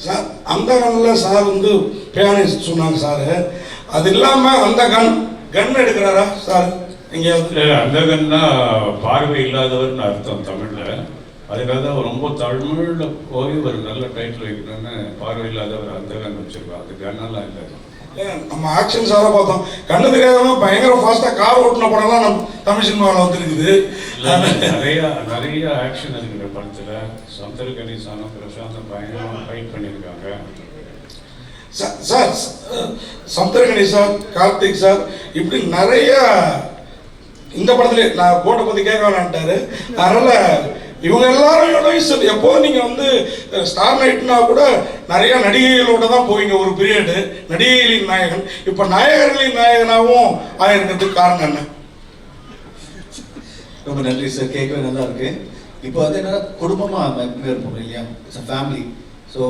Sir அந்த கண்ணில் sir வந்து பியானிஸ்ட் சொன்னாங்க சார். அது இல்லாமல் அந்த கன் எடுக்கிறாரா சார் எங்கேயாவது? அந்த கன்னா பார்வை இல்லாதவர்னு அர்த்தம் தமிழில். அதுக்காக தான் ரொம்ப தமிழில் போய் ஒரு நல்ல டைட்டில் வைக்கணும்னு பார்வை இல்லாதவர் அந்த கன் வச்சுருக்கோம். அது கன்னெல்லாம் இல்லை. நம்ம ஆக்ஷன் சாரை பார்த்தோம், கண்ணு தெரியாதவங்க பயங்கர ஃபாஸ்ட்டாக கார் ஓட்டின படம்லாம் நம்ம தமிழ் சினிமாவில் வந்துருக்குது. நிறைய ஆக்ஷன் இருக்கிற படத்தில் சந்தர் கணேசானும் பிரசாந்தும் பயங்கரமாக ஃபைட் பண்ணியிருக்காங்க. Sir Chandar Ganesh sir, Karthik sir, இப்படி நிறைய இந்த படத்துல நான் போட்டை பற்றி கேட்க வேணான்ட்டாரு. அதனால் இவங்க எல்லாரும் எப்போதும் நீங்கள் வந்து ஸ்டார் நைட்னா கூட நிறைய நடிகைகளோட தான் போவீங்க ஒரு பீரியடு, நடிகைகளின் நாயகன். இப்போ நாயகர்களின் நாயகனாகவும் ஆயிருக்கிறதுக்கு காரணம் என்ன? ரொம்ப நன்றி சார், கேட்கவே நல்லா இருக்கு. இப்போ வந்து என்னன்னா குடும்பமாக இருப்போம் இல்லையா, இட்ஸ் அ ஃபேமிலி. ஸோ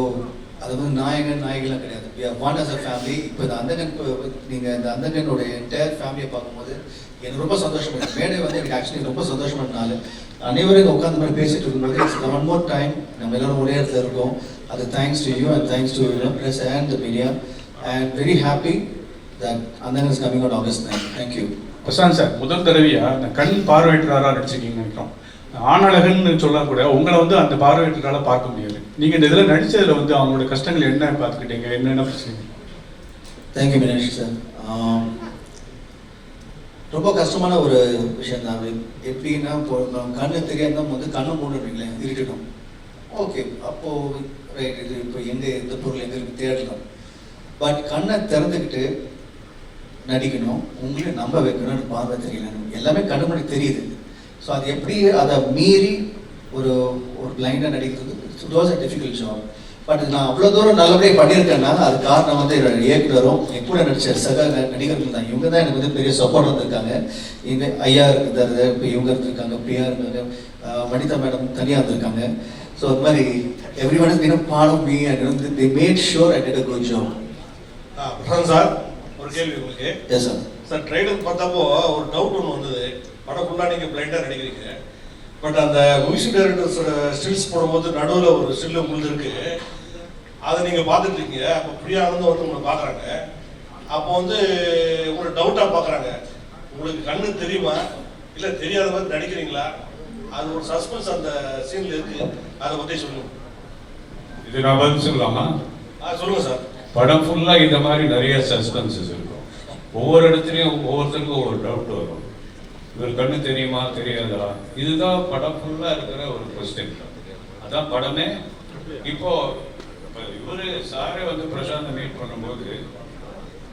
அது வந்து நாயகன் நாயகிலாம் கிடையாது, we are one as a family. இப்போ இந்த அந்தகன், நீங்கள் இந்த அந்தகனோட என்டையர் ஃபேமிலியை பார்க்கும்போது எனக்கு ரொம்ப சந்தோஷம். மேடை வந்து எனக்கு ஆக்சுவலி ரொம்ப சந்தோஷமானால அனைவரும் இங்கே உட்காந்து மாதிரி பேசிட்டு இருக்கும்போது ஒன் மோர் டைம் நம்ம எல்லாரும் ஒரே இடத்துல இருக்கோம். அது thanks to you and thanks to press and the media and very happy that Andhagan is coming on August 9. தேங்க்யூ. பிரசாந்த் சார், முதல் தடவையாக அந்த கண் பார்வையற்றவராக நடிச்சிருக்கீங்கன்னு நினைக்கிறோம். ஆணழகன்னு சொல்லக்கூட உங்களை வந்து அந்த பார்வையற்றவரால் பார்க்க முடியாது. நீங்கள் இந்த இதில் நடித்ததில் வந்து அவங்களோட கஷ்டங்கள் என்ன பார்த்துக்கிட்டீங்க, என்னென்ன பிரச்சனை? Thank you Meenakshi sir. ரொம்ப கஷ்டமான ஒரு விஷயம் தான். எப்படின்னா இப்போ கண்ணு தெரியாமல் வந்து கண்ணு மூடுறீங்களே இருக்கட்டும், ஓகே, அப்போது ரைட், இது இப்போ எங்கே எந்த பொருள் எங்கே இருக்கு தேடலாம். பட் கண்ணை திறந்துக்கிட்டு நடிக்கணும், உங்களையும் நம்ப வைக்கணும்னு பார்வை தெரியல, எல்லாமே கண்ணு முன்னாடி தெரியுது. ஸோ அது எப்படி அதை மீறி ஒரு பிளைண்டாக நடிக்கிறது, it was a difficult job. But நான் அவ்வளோ தூரம் நல்லபடியாக பண்ணியிருக்கேன்னா அது காரணம் வந்து என்னோட இயக்குனரும் என் கூட நடிச்ச சக நடிகர்கள் தான். இவங்க தான் எனக்கு வந்து பெரிய சப்போர்ட் இருந்திருக்காங்க. இந்த ஐயா இருந்தாரு, இப்போ இவங்க இருந்திருக்காங்க, பிரியா இருந்தாங்க, வனிதா மேடம் தனியாக இருந்திருக்காங்க. ஸோ அது மாதிரி everyone is been a part of me and they made sure I did a good job. Prashanth sir, ஒரு கேள்வி உங்களுக்கு. Yes sir. சார், ட்ரெய்லர் பார்த்தப்போ ஒரு டவுட் ஒன்று வந்தது. படம் ஃபுல்லாக நீங்கள் பிளைண்டாக நடிக்கிறீங்க, பட் அந்த மியூசிக் டைரக்டர்ஸோட ஸ்டில்ஸ் போடும்போது நடுவில் ஒரு ஸ்டில் உங்களுக்கு இருக்கு, அதை நீங்கள் பார்த்துட்டு இருக்கீங்க. அப்போ பிரியா வந்து உங்களை பார்க்குறாங்க, அப்போ வந்து உங்களை டவுட்டாக பார்க்குறாங்க, உங்களுக்கு கண்ணு தெரியுமா இல்லை தெரியாத மாதிரி நடிக்கிறீங்களா? அது ஒரு சஸ்பென்ஸ் அந்த சீனில் இருக்கு, அதை பற்றி சொல்லுங்க. இது நான் பதில் சொல்லலாமா? சொல்லுங்கள் சார். படம் ஃபுல்லாக இந்த மாதிரி நிறைய சஸ்பென்சஸ் இருக்கும். ஒவ்வொரு இடத்துலையும் ஒவ்வொருத்தருக்கும் ஒவ்வொரு டவுட் வரும். இவர் கண்ணு தெரியுமா தெரியாதா, இதுதான் படம் ஃபுல்லாக இருக்கிற ஒரு கொஸ்டின். அதான் படமே. இப்போ இவரு சாரே வந்து பிரசாந்த் மீட் பண்ணும்போது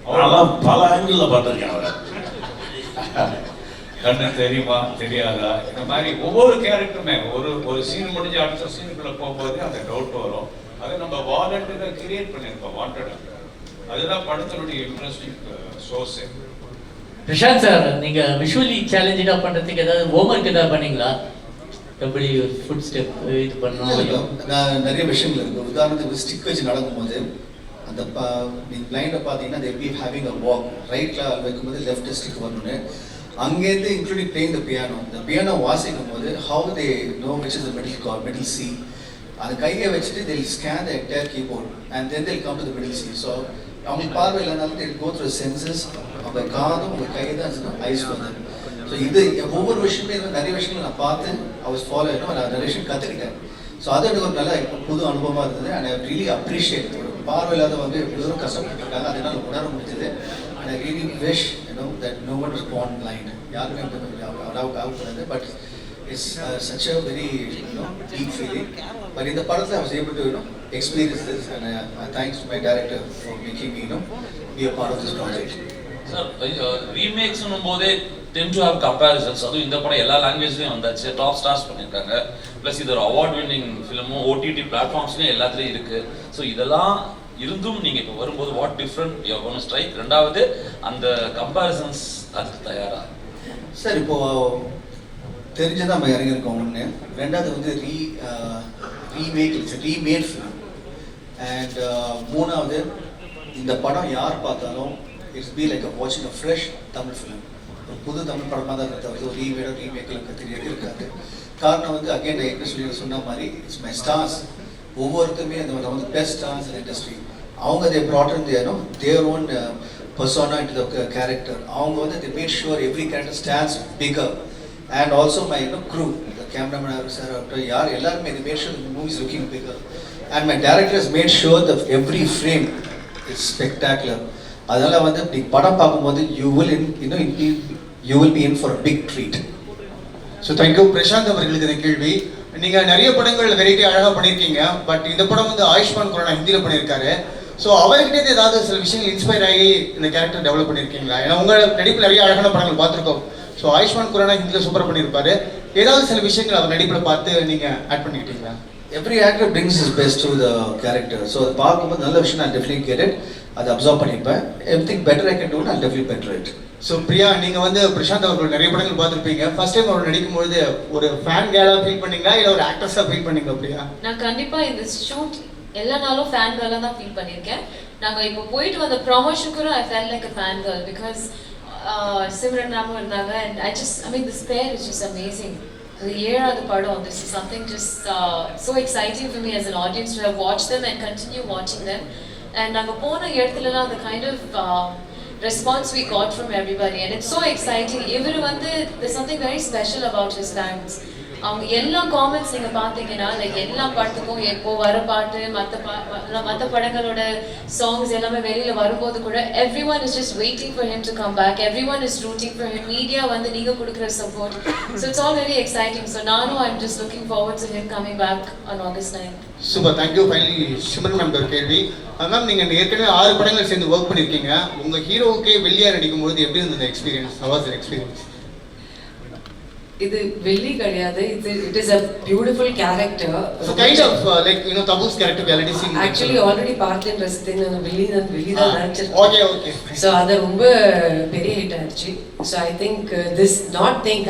அவரெல்லாம் பல ஆங்கிளில் பார்த்துருக்கேன். அவரை கண்ணு தெரியுமா தெரியாதா, இந்த மாதிரி ஒவ்வொரு கேரக்டருமே ஒரு சீன் முடிஞ்சு அடுத்த சீனுக்குள்ள போகும்போது அந்த டவுட் வரும். அதை நம்ம வாலண்டராக கிரியேட் பண்ணியிருக்கோம், வாண்டடாக. அதுதான் படத்தினுடைய இன்ட்ரெஸ்டிங் சோர்ஸ். பிரசாந்த் சார், நீங்க விஷுவலி சேலஞ்சா பண்றதுக்கு ஏதாவது ஹோம்ஒர்க் ஏதாவது பண்ணீங்களா? எப்படி ஃபுட் ஸ்டெப் இது பண்ணணும்? நான் நிறைய விஷயங்கள் இருக்கு. உதாரணத்துக்கு ஸ்டிக் வச்சு நடக்கும்போது அந்த நீங்கள் பிளைண்டை பார்த்தீங்கன்னா they be having a walk, ரைட்டில் வைக்கும்போது லெஃப்ட் ஸ்டிக் வரணும்னு. அங்கேருந்து இன்க்ளூடிங் பிளேயிங் த பியானோ, இந்த பியானோ வாசிக்கும் போது how they know which is the middle chord, middle C. அந்த கையை வச்சுட்டு they'll scan the entire keyboard and then they'll come to the middle C. So அவங்க பார்வை இல்லைனாலும் they'll go through senses. அவங்க காதும் உங்கள் கை தான் ஐஸ் வந்து. ஸோ இது ஒவ்வொரு விஷயமே நிறைய விஷயங்கள் நான் பார்த்து I was following, நான் நிறைய விஷயம் கற்றுக்கிட்டேன். ஸோ அது எனக்கு ஒரு நல்ல புது அனுபவமாக இருந்தது. And I really appreciate. பார்வை இல்லாதவங்க எப்படி தூரம் கஷ்டப்பட்டுருக்காங்க, அதனால உணர முடிஞ்சது. And I really wish that no one was born blind. யாருமே ஆகக்கூடாது. But it's such a very deep feeling. But in the படத்தில் I was able to experience this, and thanks to my director for making me be a part of this project. Sir, ரீமேக்ஸ்னும் போதே ten to have comparisons. அதுவும் இந்த படம் எல்லா லாங்குவேஜ்லையும் வந்தாச்சு, top stars பண்ணியிருக்காங்க. Plus இது ஒரு அவார்ட் வின்னிங் ஃபிலிமும் ஓடிடி பிளாட்ஃபார்ம்ஸ்லையும் எல்லாத்துலேயும் இருக்குது. ஸோ இதெல்லாம் இருந்தும் நீங்கள் இப்போ வரும்போது what different you gonna strike? ரெண்டாவது அந்த கம்பேரிசன்ஸ் அதுக்கு தயாரா? சார், இப்போது தெரிஞ்சதான் நம்ம இறங்கியிருக்கோம் ஒன்று. ரெண்டாவது வந்து ரீமேட் ஃபிலிம். அண்ட் மூணாவது இந்த படம் யார் பார்த்தாலும் இட்ஸ் பி லைக் வாட்சிங் அ ஃப்ரெஷ் தமிழ் ஃபிலிம். ஒரு புது தமிழ் படமாக தான் தவிர ஒரு ரீமேக்கில் தெரியவே இருக்காது. காரணம் வந்து அகைன் நான் என்ன சொன்ன மாதிரி இட்ஸ் மை ஸ்டார்ஸ். ஒவ்வொருத்தருமே அந்த வந்து பெஸ்ட் டான்ஸ் இன் இண்டஸ்ட்ரி. அவங்க they brought in their own persona into the character. அவங்க வந்து they made sure every character stands bigger. And also my crew, the cameraman sir, yaar ellarume they made sure the movie is looking bigger. And my director has made sure that every frame is spectacular. அதனால வந்து நீ படம் பார்க்கும்போது you will be in for a big treat. So thank you. Prashanth அவர்களுக்கு இந்த கேள்வி. நீங்கள் நிறைய படங்கள் வெரைட்டி அழகாக பண்ணியிருக்கீங்க, பட் இந்த படம் வந்து ஆயுஷ்மான் குரானா ஹிந்தியில் பண்ணியிருக்காரு. ஸோ அவர்கிட்ட ஏதாவது சில விஷயங்கள் இன்ஸ்பயர் ஆகி இந்த கேரக்டர் டெவலப் பண்ணியிருக்கீங்களா? ஏன்னா உங்கள் நடிப்பில் நிறைய அழகான படங்கள் பார்த்துருக்கோம். ஸோ ஆயுஷ்மான் குரானா ஹிந்தியில் சூப்பராக பண்ணியிருப்பாரு. ஏதாவது சில விஷயங்கள் அவர் நடிப்பில் பார்த்து நீங்கள் add பண்ணிக்கிட்டீங்களா? Every actor brings his best to the character. So அது பார்க்கும்போது நல்ல விஷயம் நான் definitely get it. அதை அப்சர்வ் பண்ணிப்பேன். Everything better I can do, I'll definitely better it. So Priya, நீங்கள் வந்து பிரசாந்த் அவர்கள் நிறைய படங்கள் பார்த்துருப்பீங்க. ஃபர்ஸ்ட் டைம் அவர் நடிக்கும்போது ஒரு ஃபேன் கேலாக ஃபீல் பண்ணீங்களா இல்லை ஒரு ஆக்ட்ரஸாக ஃபீல் பண்ணீங்களா பிரியா? நான் கண்டிப்பாக இந்த ஷூட் எல்லா நாளும் ஃபேன் கேர்லாக தான் ஃபீல் பண்ணியிருக்கேன். நாங்கள் இப்போ போயிட்டு வந்த ப்ரொமோஷன் கூட I fell like a fan girl because Simran மேமும் இருந்தாங்க. And I mean this pair is just amazing. The ஏழாவது படம், this is something just so exciting for me as an audience to have watched them and continue watching them. And நாங்கள் போன இடத்துலலாம் the kind of response we got from everybody and it's so exciting. இவர் வந்து there's something very special about his fans. அவங்க எல்லா comments நீங்க பாத்தீங்கன்னா like எல்லா படத்துக்கும் எப்போ வர பாட்டு மற்ற படங்களோட சாங்ஸ் எல்லாமே வெளியில வரும்போது கூட everyone is just waiting for him to come back. Everyone is rooting for him. Media வந்து நீங்க கொடுக்குற support. So it's all very exciting. So நானும் I'm just looking forward to him coming back on August 9th. Super, thank you. Finally Simran ma'am ஒரு கேள்வி. Ma'am, நீங்கள் ஏற்கனவே 6 படங்கள் சேர்ந்து ஒர்க் பண்ணியிருக்கீங்க. உங்கள் ஹீரோவுக்கே வெளியாக நடிக்கும்போது எப்படி இருந்தது experience? How was the experience? இது வெள்ளி கிடையாது. It is a beautiful character. So kind of like Tabu's character we already seen. Actually already பார்த்தேன் ரசித்தேன். நான் வெளி தான் நினைச்சிருக்கேன். Okay. So அது ரொம்ப பெரிய ஹிட் ஆச்சு. So I think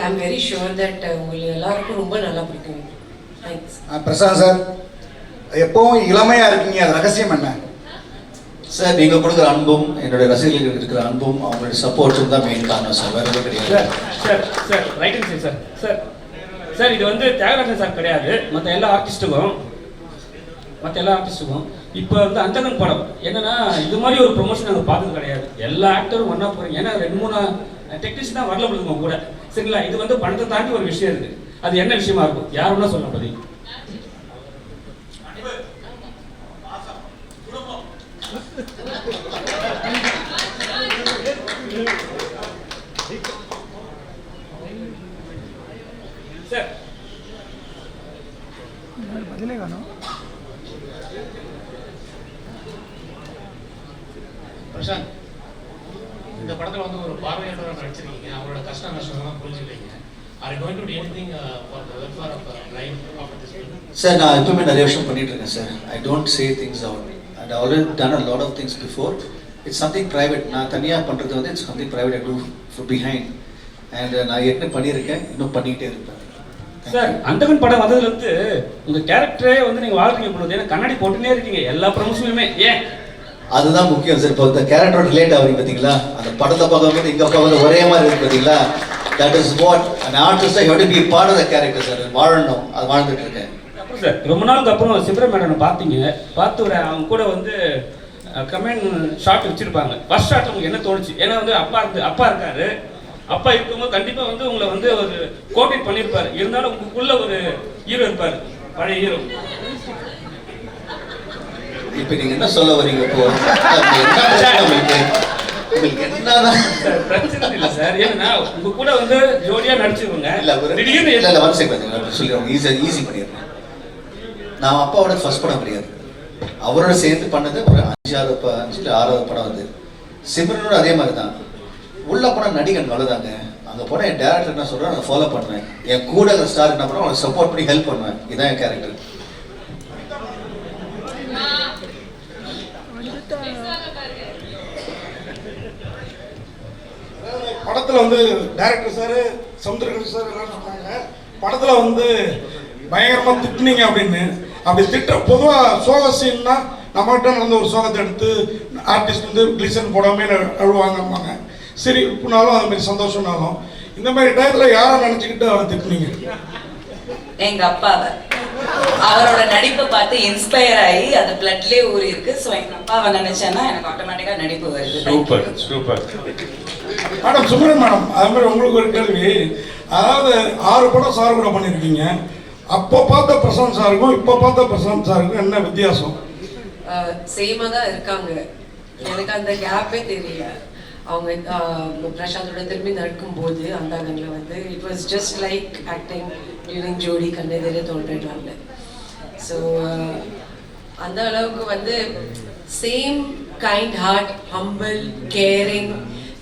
I'm very sure that உங்களுக்கு எல்லாருக்கும் ரொம்ப நல்லா பிடிக்கும். Thanks. பிரசாந்த் சார், எப்பவும் இளமையா இருக்கீங்க, அது ரகசியம் என்ன? சார், நீங்கள் கொடுக்குற அன்பும் என்னுடைய ரசிகர்களுக்கு இருக்கிற அன்பும் அவங்களுடைய சப்போர்ட்டும் தான் மெயின் காரணம் சார், வேறு எதுவும் கிடையாது. சார் ரைட் சார் இது வந்து தியாகராஜன் சார் கிடையாது, மற்ற எல்லா ஆர்டிஸ்ட்டுக்கும் இப்போ வந்து அந்தகன் படம் என்னன்னா இது மாதிரி ஒரு ப்ரொமோஷன் நாங்கள் பார்த்தது கிடையாது. எல்லா ஆக்டரும் ஒன்றா போகிறீங்க. ஏன்னா 2-3 டெக்னீஷியன் தான் வரல கொடுங்க கூட, சரிங்களா? இது வந்து பணத்தை தாண்டி ஒரு விஷயம் இருக்குது. அது என்ன விஷயமா இருக்கும் யார் ஒன்றா சொல்ல பதி? சார் பிரசாந்த், இந்த படத்தில் வந்து ஒரு பார்வையாளராக நடிச்சிருக்கீங்க. அவரோட கஷ்ட நஷ்டம் புரிஞ்சுக்கிறீங்க. Are you going to do anything for the welfare of life after this film? Sir, நான் எப்பவுமே நிறைய விஷயம் பண்ணிட்டு இருக்கேன் sir. I don't say things out. And I already done a lot of things before. It's something private. நான் தனியாக பண்ணுறது வந்து it's something private I do from behind. And நான் ஏற்கனவே பண்ணியிருக்கேன், இன்னும் பண்ணிகிட்டே இருப்பேன். சார், அந்தகன் படம் வந்ததுலேருந்து உங்கள் கேரக்டரே வந்து நீங்கள் வாழ்றீங்க பொழுது, ஏன்னா கண்ணாடி போட்டுனே இருக்கீங்க எல்லா ப்ரொமோஷனுமே. ஏன்? அதுதான் முக்கியம் சார். இப்போ இந்த கேரக்டரோட ரிலேட் ஆகுறீங்க பார்த்தீங்களா? அந்த படத்தை பார்க்கும்போது இங்கே பார்க்கும்போது ஒரே மாதிரி இருக்குது பார்த்தீங்களா? That is what an artist you have to be part of the character sir. வாழணும், அது வாழ்ந்துட்டு இருக்கேன். அப்புறம் சார், ரொம்ப நாளுக்கு அப்புறம் சிம்ரன் மேடம் பார்த்தீங்க, பார்த்து ஒரு அவங்க கூட வந்து கமெண்ட் ஷாட் வச்சிருப்பாங்க. ஃபர்ஸ்ட் ஷாட் உங்களுக்கு என்ன தோணுச்சு? ஏன்னா வந்து அப்பா இருக்காரு, அப்பா இருக்கும்போது கண்டிப்பாக வந்து உங்களை வந்து ஒரு கோஆர்டினேட் பண்ணியிருப்பாரு. இருந்தாலும் உங்களுக்குள்ள ஒரு ஹீரோ இருப்பார், பழைய ஹீரோ. இப்போ நீங்க என்ன சொல்ல வரீங்க? இப்போ பிரச்சனை இல்லை சார், ஏன்னா உங்க கூட வந்து ஜோடியா நடிச்சிருவாங்க. திடீர்னு இல்லை ஒன் செகண்ட் சொல்லிடுறேன், ஈஸி பண்ணிடுறேன். நான் அப்பாவோட ஃபர்ஸ்ட் படம் கிடையாது, அவரோட சேர்ந்து பண்ணது ஒரு 5-6வது படம் வந்து. சிம்ரனோட அதே மாதிரி தான். உள்ள போனால் நடிகன் அவ்வளோதாங்க. அங்கே போனால் என் டேரக்டர் என்ன சொல்கிறேன் அதை ஃபாலோ பண்ணுவேன். என் கூட ஸ்டார் என்ன பண்ணுவேன், அவனை சப்போர்ட் பண்ணி ஹெல்ப் பண்ணுவேன். இதுதான் என் கேரக்டர். படத்தில் வந்து டைரக்டர் சார், சமுத்திரகணி சார் எல்லாம் சொன்னாங்க, படத்தில் வந்து பயங்கரமாக திட்டினீங்க அப்படின்னு. அப்படி பொதுவாக சோக சீன்னா நம்மகிட்ட நடந்த ஒரு சோகத்தை எடுத்து ஆர்டிஸ்ட் வந்து கிளிசன் போடாமல் அழுவாங்கம்பாங்க. சரி இப்பனாலும் அது மாதிரி சந்தோஷம்னாலும் இந்த மாதிரி டயத்தில் யாரை நினச்சிக்கிட்டு அவரை திட்டினீங்க? எங்கள் அப்பாவை. அவரோட நடிப்பை பார்த்து இன்ஸ்பயர் ஆகி அது பிளட்லேயே ஊறி இருக்கு. ஸோ எங்கள் அப்பாவை நினைச்சேன்னா எனக்கு ஆட்டோமேட்டிக்காக நடிப்பு வருது. Super super. Madam Sumaran madam, அது மாதிரி உங்களுக்கு ஒரு கேள்வி. அதாவது 6 படம் சார் கூட பண்ணியிருக்கீங்க. அப்போ பார்த்த பிரசாந்த் சாருக்கும் இப்போ பார்த்த பிரசாந்த் சாருக்கும் என்ன வித்தியாசம்? சேமாக தான் இருக்காங்க. எனக்கு அந்த கேப்பே தெரியல. அவங்க பிரசாந்தோட திரும்பி நடக்கும்போது அந்த அகனில் வந்து it was just like acting during ஜோடி கண்ணெதிரே தோன்றினாங்க. ஸோ அந்த அளவுக்கு வந்து same kind heart, humble, caring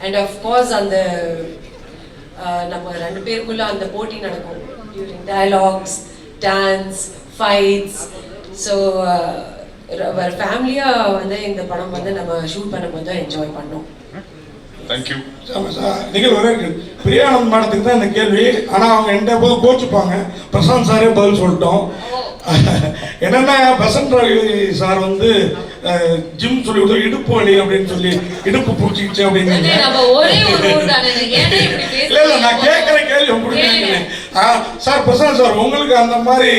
and of course அந்த நம்ம 2 பேருக்குள்ள அந்த போட்டி நடக்கும் during dialogues, dance, fights. So ஒரு ஃபேமிலியாக வந்து இந்த படம் வந்து நம்ம ஷூட் பண்ணும்போது தான் என்ஜாய் பண்ணோம். தேங்க்யூ. நீங்கள் ஒரே பிரியானந்த் மேடத்துக்கு தான் இந்த கேள்வி. ஆனால் அவங்க என்கிட்ட போது கோச்சுப்பாங்க. பிரசாந்த் சாரே பதில் சொல்லிட்டோம். என்னன்னா பசந்த் ரவி சார் வந்து ஜிம் சொல்லி கொடுத்தோம், இடுப்பு வலி அப்படின்னு சொல்லி இடுப்பு பிடிச்சிக்கிச்சு அப்படின்னு. இல்லை நான் கேட்குற கேள்வி உங்களுக்கு சார். பிரசாந்த் சார் உங்களுக்கு அந்த மாதிரி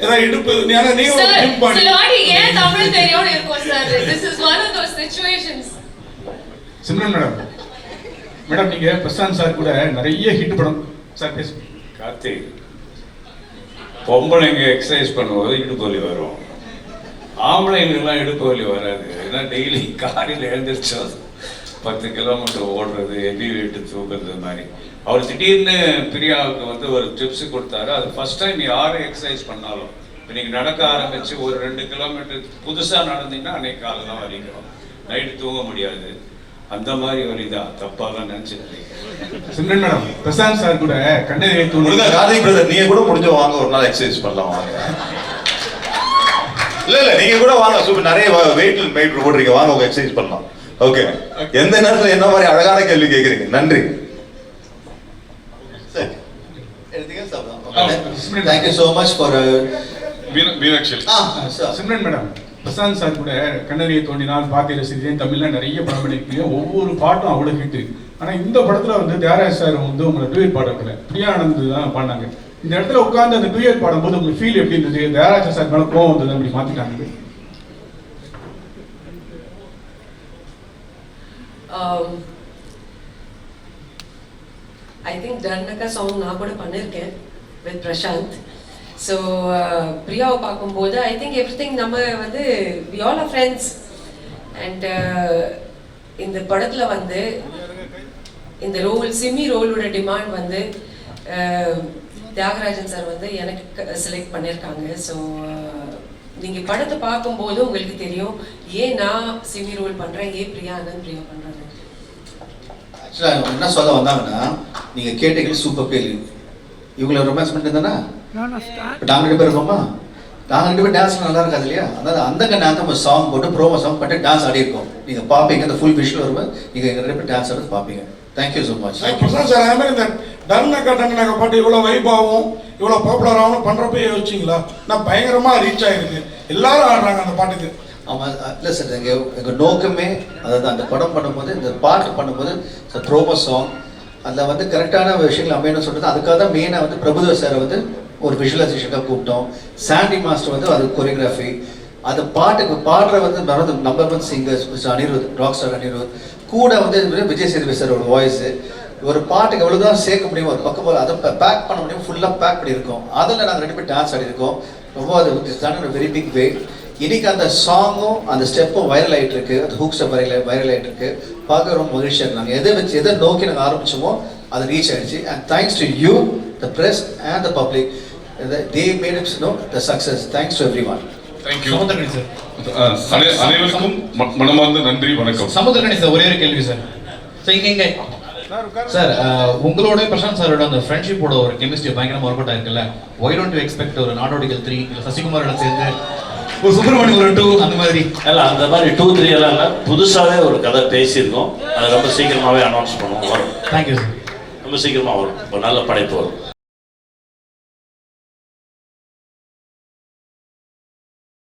ஏதாவது இடுப்பு, ஏன்னா நீங்க ஜிம் பண்ணி சிம்ரன் மேடம் நீங்க பிரசாந்த் சார் கூட நிறைய ஹிட் படம் சார் பேசுங்க. கார்த்திக், பொம்பளைங்க எக்ஸசைஸ் பண்ணும்போது இடுப்பு வலி வரும், ஆம்பளைங்களுக்கெல்லாம் இடுப்பு வலி வராது. ஏன்னா டெய்லி காலையில் எழுந்திரிச்சோ 10 கிலோமீட்டர் ஓடுறது, ஹெவி வெயிட்டு தூக்குறது மாதிரி. அவர் திடீர்னு பிரியாவுக்கு வந்து ஒரு டிப்ஸ் கொடுத்தாரு. அது ஃபர்ஸ்ட் டைம் யாரும் எக்ஸசைஸ் பண்ணாலும் இப்போ நீங்கள் நடக்க ஆரம்பித்து ஒரு 2 கிலோமீட்டர் புதுசாக நடந்தீங்கன்னா அன்னைக்கு காலெல்லாம் வலிக்கும், நைட்டு தூங்க முடியாது. அந்த மாதிரி வலிதான், தப்பாலாம் நினைச்சிருக்கீங்க. சிம்ரன் மேடம், பிரசாந்த் சார் கூட கண்ணெதிரே தூண்டுங்க. கார்த்திக் பிரதர், நீங்க கூட முடிஞ்ச வாங்க, ஒரு நாள் எக்ஸசைஸ் பண்ணலாம் வாங்க. இல்ல நீங்க கூட வாங்க, சூப்பர். நிறைய வெயிட் போடுறீங்க, வாங்க உங்க எக்ஸசைஸ் பண்ணலாம். ஓகே, எந்த நேரத்துல என்ன மாதிரி அழகான கேள்வி கேக்குறீங்க. நன்றி. Thank you so much for Meenakshi. Simran madam, Prashanth sir கூட கண்ணறியை தோண்டினால் பாத்திய ரசிகன் தமிழ்ல நிறைய படம் பண்ணிருக்கீங்க. ஒவ்வொரு பாட்டும் அவ்வளோ ஹிட். ஆனா இந்த படத்துல வந்து தியாகராஜ் சார் வந்து உங்களை டூயட் பாடல, பிரியானந்த் தான் பண்ணாங்க. இந்த இடத்துல உட்கார்ந்து அந்த டூயட் பாடும்போது உங்களுக்கு ஃபீல் எப்படி இருந்தது? தியாகராஜ் சார் மேல கோவம் வந்தது, அப்படி மாத்திட்டாங்க. ஐ திங்க் டர்னக்கா சாங் நான் கூட பண்ணியிருக்கேன் வித் பிரசாந்த். ஸோ பிரியாவை பார்க்கும்போது ஐ திங்க் எவ்ரிதிங் நம்ம வந்து we all are friends. And இந்த படத்தில் வந்து இந்த ரோல், சிம்மி ரோலோட டிமாண்ட் வந்து தியாகராஜன் சார் வந்து எனக்கு செலக்ட் பண்ணியிருக்காங்க. ஸோ நீங்கள் படத்தை பார்க்கும்போது உங்களுக்கு தெரியும் ஏன் நான் சிம்மி ரோல் பண்ணுறேன், ஏன் பிரியா பண்ணுறாங்க. ஆக்சுவலாக என்ன சொல்ல வந்தாங்கன்னா, நீங்கள் கேட்டீங்க சூப்பர் கேள்வி. இவங்களை ரொமான்ஸ் பண்ணிட்டு தானே நாங்கள் 2 பேர் இருக்கோமா? நாங்கள் 2 பேர் டான்ஸ் நல்லா இருக்காது இல்லையா? அதாவது அந்த நேரத்தை ஒரு சாங் போட்டு ப்ரோமோ சாங் பண்ணிட்டு டான்ஸ் ஆடி இருக்கோம். நீங்கள் பார்ப்பீங்க, அந்த ஃபுல் விஷுவல் வரும்போது நீங்கள் எங்கள் 2 பேர் டான்ஸ் ஆடுறது பார்ப்பீங்க. Thank you so much. Prashanth sir, அதே மாதிரி இந்த டர்னக்கா பாட்டு இவ்வளோ வைபாவும் இவ்வளோ பாப்புலர் ஆகணும் பண்ணுறப்ப யோசிச்சிங்களா? நான் பயங்கரமாக ரீச் ஆகிருக்கு, எல்லாரும் ஆடுறாங்க அந்த பாட்டுக்கு. ஆமாம், இல்லை சார், எங்கள் நோக்கமே அதாவது அந்த படம் பண்ணும்போது, இந்த பாட்டு பண்ணும்போது ப்ரோமோ சாங் அதில் வந்து கரெக்டான விஷயங்கள் அமையணும்னு சொல்லிட்டு அதுக்காக தான் மெயினாக வந்து பிரபுதேவ் சாரை வந்து ஒரு விஷுவலைசேஷனுக்காக கூப்பிட்டோம். சாண்டி மாஸ்டர் வந்து அது கொரியோகிராஃபி, அது பாட்டுக்கு பாடுற வந்து number 1 singers mister Anirudh, rock star Anirudh, கூட வந்து விஜய் சேதுபதி சாரோட வாய்ஸு. ஒரு பாட்டுக்கு எவ்வளோதான் சேர்க்க முடியும், ஒரு பக்கம் போல் அதை பேக் பண்ண முடியும், ஃபுல்லாக பேக் பண்ணியிருக்கோம். அதில் நாங்கள் 2 பேர் டான்ஸ் ஆடிருக்கோம். ரொம்ப அது வெரி பிக் வே. இன்னைக்கு அந்த சாங்கும் அந்த ஸ்டெப்பும் வைரல் ஆகிட்டு இருக்கு, அந்த ஹூக் ஸ்டெப் வைரல் ஆகிட்டு இருக்கு. பார்க்க ரொம்ப மகிழ்ச்சியாக இருக்கு. நாங்கள் எதை நோக்கி நாங்கள் ஆரம்பிச்சோமோ அது ரீச் ஆயிடுச்சு. And thanks to you, the press and the public, they made it no the success. Thanks to everyone. Thank you sir. அனைவருக்கும் மனமார்ந்த நன்றி, வணக்கம். சமுத்திரகணி சார், ஒரே ஒரு கேள்வி சார். இங்க சார், உங்களோட பிரசாந்த் சாரோட அந்த ஃப்ரெண்ட்ஷிப்போட ஒரு கெமிஸ்ட்ரி பயங்கரமாக ஒர்க் அவுட் ஆயிருக்குல்ல. ஒய் டோன்ட் யூ எக்ஸ்பெக்ட் ஒரு நாடோடிகள் 3 சசிகுமாரோட சேர்ந்து ஒரு சுப்பிரமணியம் ஒரு 2 அந்த மாதிரி? இல்லை, அந்த மாதிரி 2, 3 எல்லாம் இல்லை. புதுசாகவே ஒரு கதை பேசியிருக்கோம். அது ரொம்ப சீக்கிரமாகவே அனௌன்ஸ் பண்ணுவோம், வரும். Thank you sir. ரொம்ப சீக்கிரமாக வரும், ஒரு நல்ல படைப்பு வரும்.